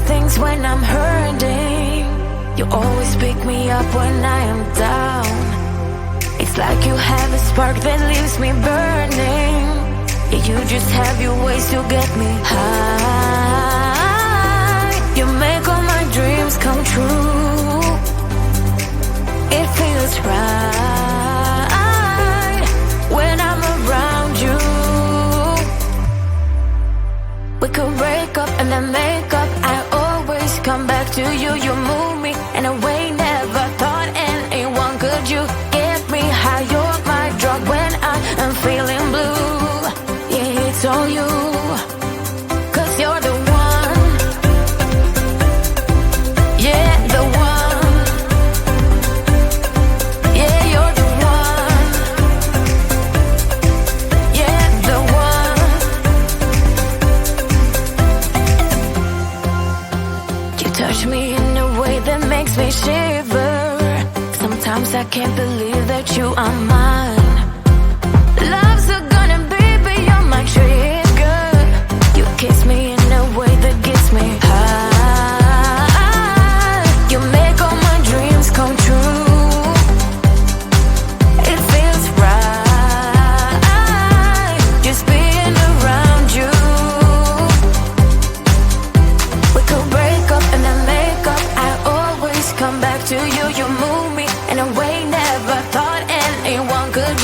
things when I'm hurting. You always pick me up when I am down. It's like you have a spark that leaves me burning. Yeah, you just have your ways to get me high. You make all my dreams come true. It feels right when I'm around you. We could break up and then make up. I always come back to you. You move me in a way never thought anyone could. You get me high. You're my drug when I am feeling blue. Yeah, it's all you, 'cause you're the one. Yeah, the one. Yeah, you're the one. Yeah, the one. You touch me in a way that makes me shiver. Sometimes I can't believe that you are mine. Love's a gun and baby you're my trigger. You kiss me in a way that gets me high. You make all my dreams come true. It feels right just being around you. We could break up and then make up. I always come back to you. You move me in a way never thought anyone could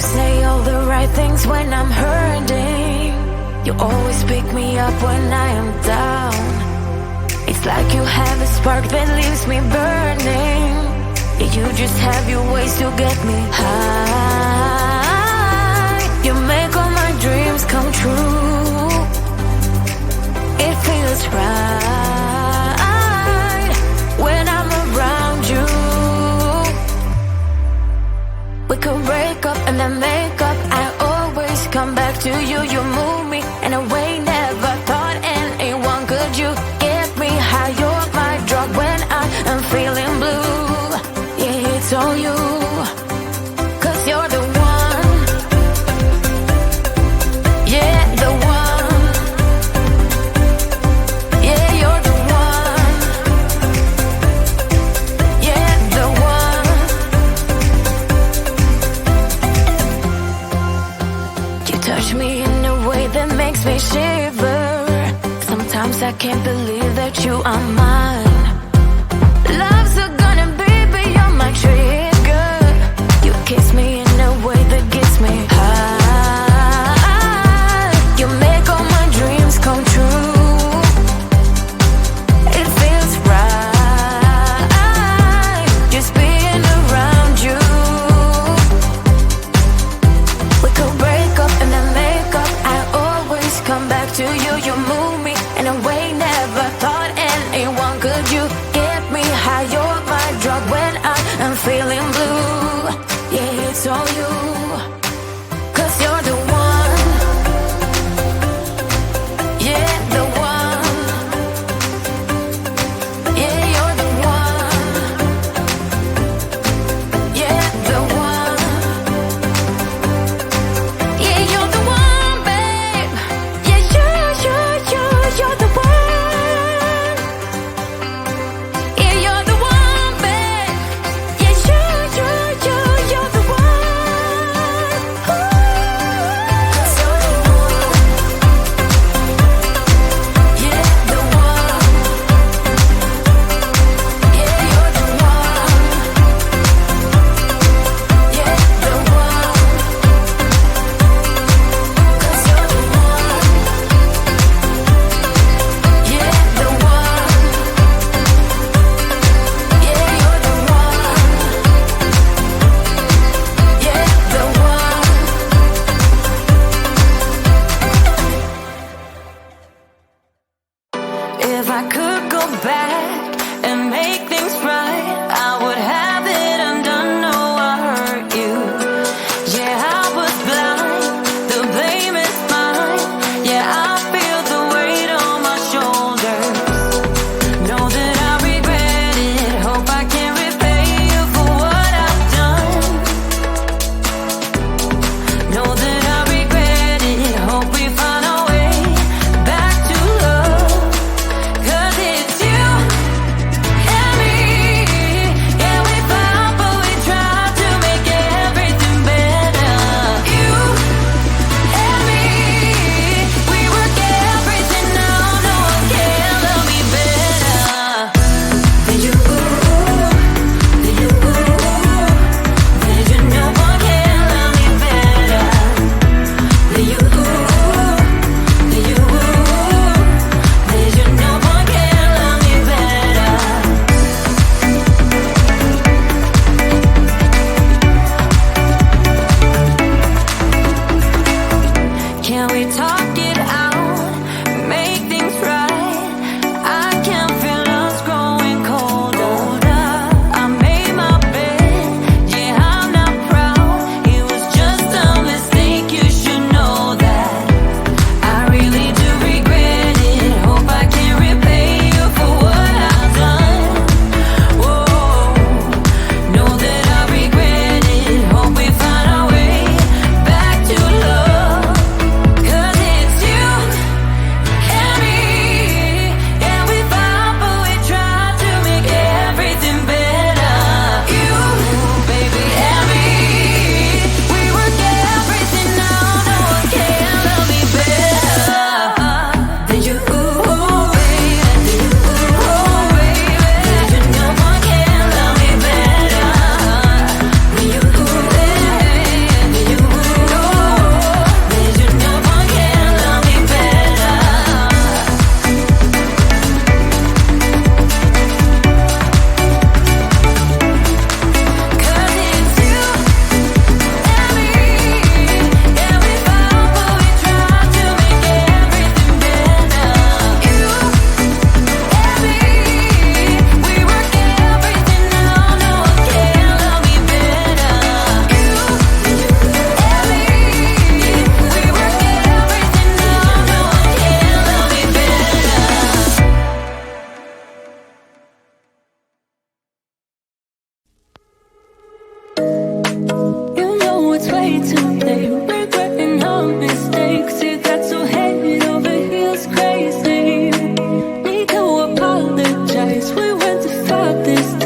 say all the right things when I'm hurting. You always pick me up when I am down. It's like you have a spark that leaves me burning. Yeah, you just have your ways to get me high. You make all my dreams come true. It feels right when I'm around you. We could break up and then make up. I always come back to you. You move me in a way never thought anyone could. You get me high. You're my drug when I'm feeling blue. Yeah, it's all you, 'cause you're the one. Yeah, the one. Yeah, you're the one. Yeah, the one. You touch me in a way that makes me shiver. Sometimes I can't believe that you are mine. Love's a gonna be beyond my trigger. You kiss me in a way that gets me high. You make all my dreams come true. It feels right just being around you. We could break up and then make up. I always come back to you. You move me in a way never thought anyone could. You get me high. You're my drug when I'm feeling blue. Yeah, it's all you, 'cause you're the one. Yeah, the one. Yeah, you're the one. Yeah, the one. Yeah, you're the one, babe. Yeah, you're the one. Yeah, you're the one, babe. Yeah, stop this